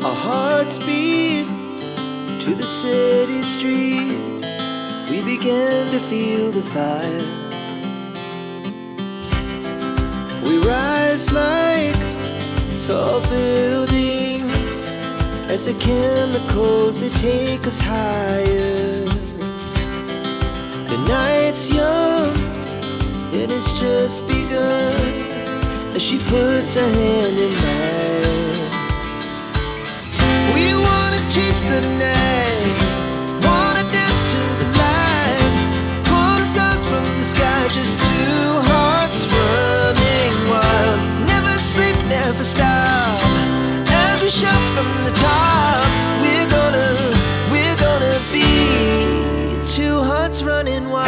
Our hearts beat to the city streets. We began to feel the fire. We rise like tall buildings as the chemicals, they take us higher. The night's young and it's just begun as she puts her hand in mine. We wanna chase the night, wanna dance to the light, pull stars from the sky, just two hearts running wild. Never sleep, never stop, as we shout from the top. We're gonna be two hearts running wild.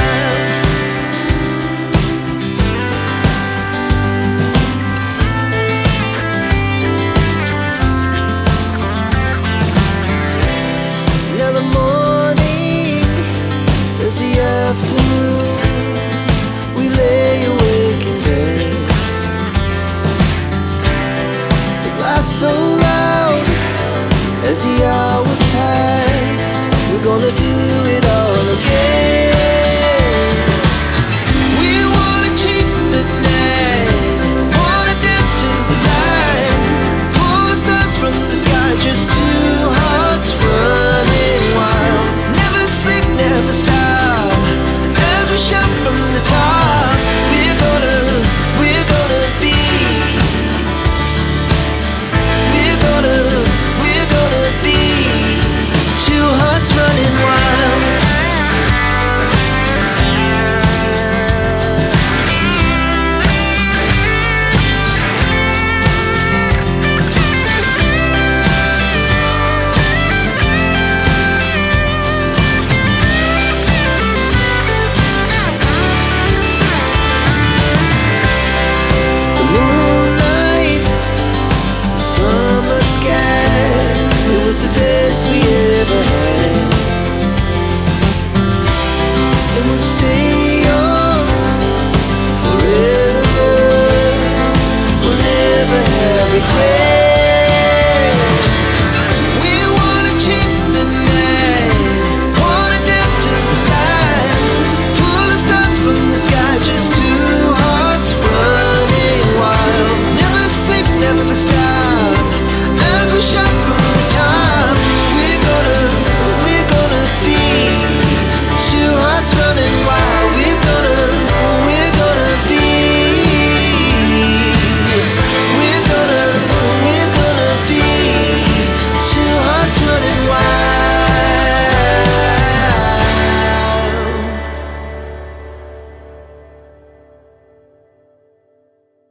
Now the morning is the afternoon. We lay awake in bed. The laughs so loud as the hours